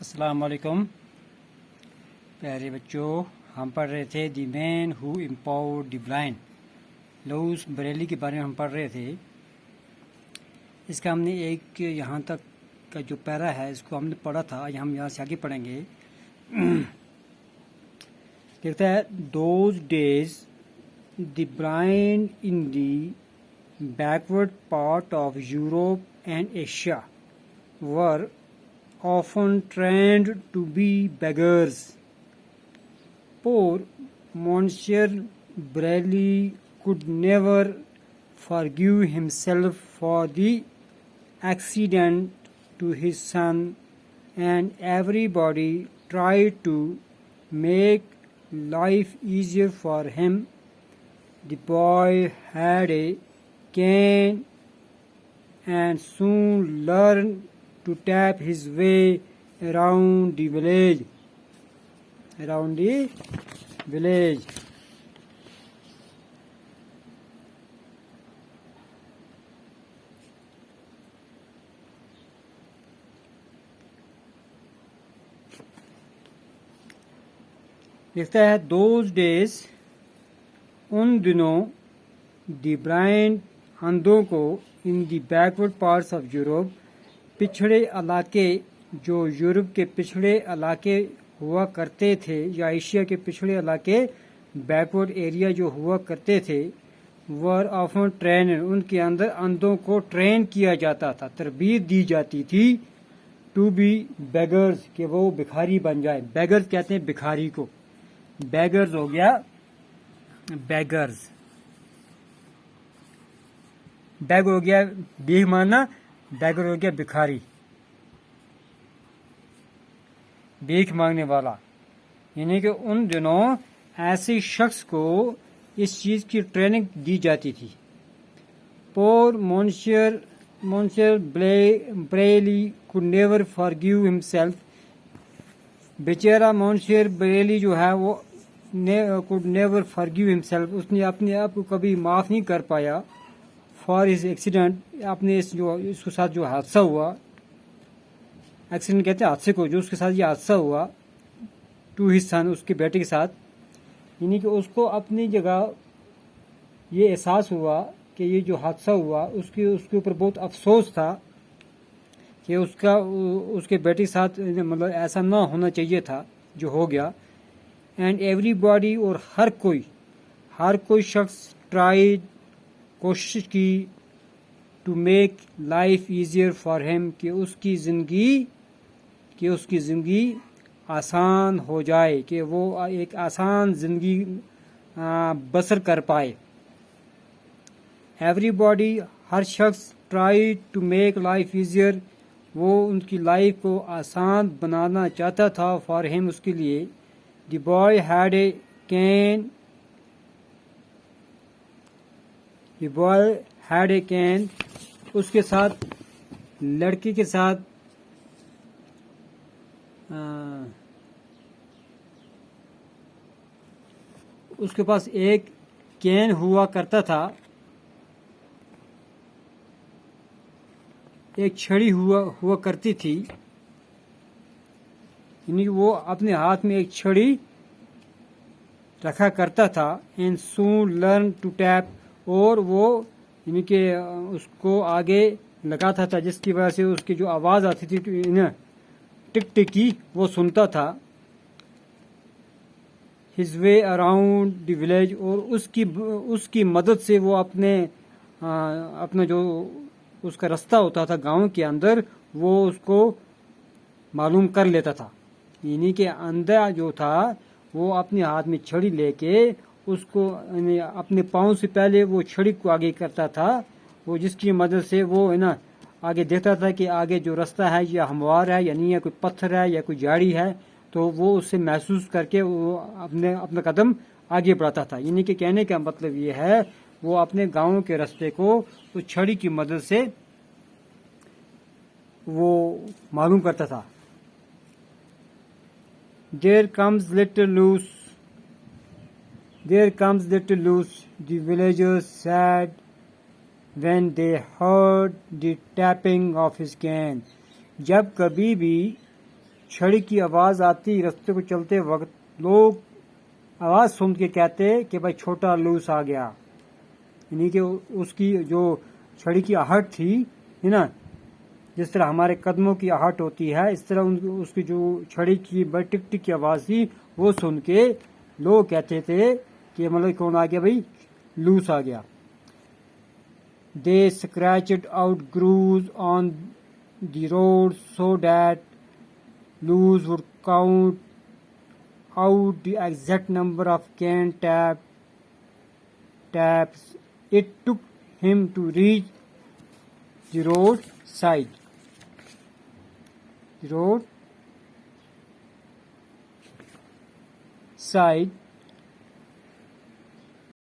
السلام علیکم پیارے بچوں، ہم پڑھ رہے تھے دی مین ہو امپاورڈ دی بلائنڈ، لوئس بریلی کے بارے میں ہم پڑھ رہے تھے۔ اس کا ہم نے ایک یہاں تک کا جو پیرا ہے اس کو ہم نے پڑھا تھا، آج ہم یہاں سے آگے پڑھیں گے۔ کہتا ہے those days the blind in the backward part of Europe and Asia were often trained to be beggars. Poor Monsieur Braley could never forgive himself for the accident to his son, and everybody tried to make life easier for him. The boy had a cane and soon learned to tap his way around the village. لکھتا ہے those days, ان دنوں، دی blind, اندھوں کو، in the backward parts of Europe, پچھڑے علاقے جو Europe کے پچھڑے علاقے ہوا کرتے تھے، یا ایشیا کے پچھڑے علاقے بیکورڈ ایریا جو ہوا کرتے تھے، ور آفن ٹرین، ان کے اندر اندھوں کو ٹرین کیا جاتا تھا، تربیت دی جاتی تھی، ٹو بی بیگرز، کہ وہ بھکاری بن جائے۔ بیگرز کہتے ہیں بھکاری کو، بیگرز ہو گیا بیگرز، بیگ ہو گیا بیگ ماننا، بیگر ہو گیا بھکاری، بھیک مانگنے والا۔ یعنی کہ ان دنوں ایسے شخص کو اس چیز کی ٹریننگ دی جاتی تھی۔ پور مونسر Bareilly could never forgive himself، بیچارہ مونسر بریلی جو ہے وہ could never forgive himself، اس نے اپنے آپ کو کبھی معاف نہیں کر پایا، فار ہز ایکسیڈنٹ، اپنے اس کے ساتھ جو حادثہ ہوا، ایکسیڈنٹ کہتے ہیں حادثے کو، جو اس کے ساتھ یہ حادثہ ہوا، ٹو ہز سن، اس کے بیٹے کے ساتھ، یعنی کہ اس کو اپنی جگہ یہ احساس ہوا کہ یہ جو حادثہ ہوا اس کے اوپر بہت افسوس تھا کہ اس کے بیٹے کے ساتھ مطلب ایسا نہ ہونا چاہیے تھا جو ہو گیا۔ اینڈ ایوری باڈی، اور ہر کوئی شخص، ٹرائیڈ، کوشش کی، to make life easier for him, کہ اس کی زندگی آسان ہو جائے، کہ وہ ایک آسان زندگی بسر کر پائے۔ ایوری باڈی، ہر شخص، try to make life easier, وہ ان کی لائف کو آسان بنانا چاہتا تھا، فار ہیم، اس کے لیے۔ The boy had a cane, the boy had a cane, اس کے ساتھ، لڑکی کے ساتھ اس کے پاس ایک کین ہوا کرتا تھا، ایک چھڑی ہوا کرتی تھی، یعنی وہ اپنے ہاتھ میں ایک چھڑی رکھا کرتا تھا۔ And soon learn to tap, اور وہ یعنی کہ اس کو آگے لگاتا تھا، جس کی وجہ سے اس کی جو آواز آتی تھی ٹک ٹک کی، وہ سنتا تھا۔ His way around the village, اور اس کی مدد سے وہ اپنا جو اس کا رستہ ہوتا تھا گاؤں کے اندر، وہ اس کو معلوم کر لیتا تھا۔ یعنی کہ اندھا جو تھا وہ اپنے ہاتھ میں چھڑی لے کے اس کو اپنے پاؤں سے پہلے وہ چھڑی کو آگے کرتا تھا، وہ جس کی مدد سے وہ آگے دیکھتا تھا کہ آگے جو رستہ ہے یہ ہموار ہے یا نہیں ہے، کوئی پتھر ہے یا کوئی جھاڑی ہے، تو وہ اسے محسوس کر کے وہ اپنا قدم آگے بڑھاتا تھا۔ یعنی کہ کہنے کا مطلب یہ ہے وہ اپنے گاؤں کے رستے کو اس چھڑی کی مدد سے وہ معلوم کرتا تھا۔ There comes little loose, the villagers said when they heard the tapping of his cane. جب کبھی بھی چھڑی کی آواز آتی رستے کو چلتے وقت لوگ آواز سن کے کہتے کہ بھائی چھوٹا لوس آ گیا، یعنی کہ اس کی جو چھڑی کی آہٹ تھی ہے نا، جس طرح ہمارے قدموں کی آہٹ ہوتی ہے اس طرح اس کی جو چھڑی کی بڑی ٹک ٹک کی آواز تھی وہ سن کے لوگ کہتے تھے کہ مطلب کون آ گیا بھائی، لوس آ گیا. They scratched out grooves on the road so that Luz would count out the exact number of can taps it took him to reach the roadside. The roadside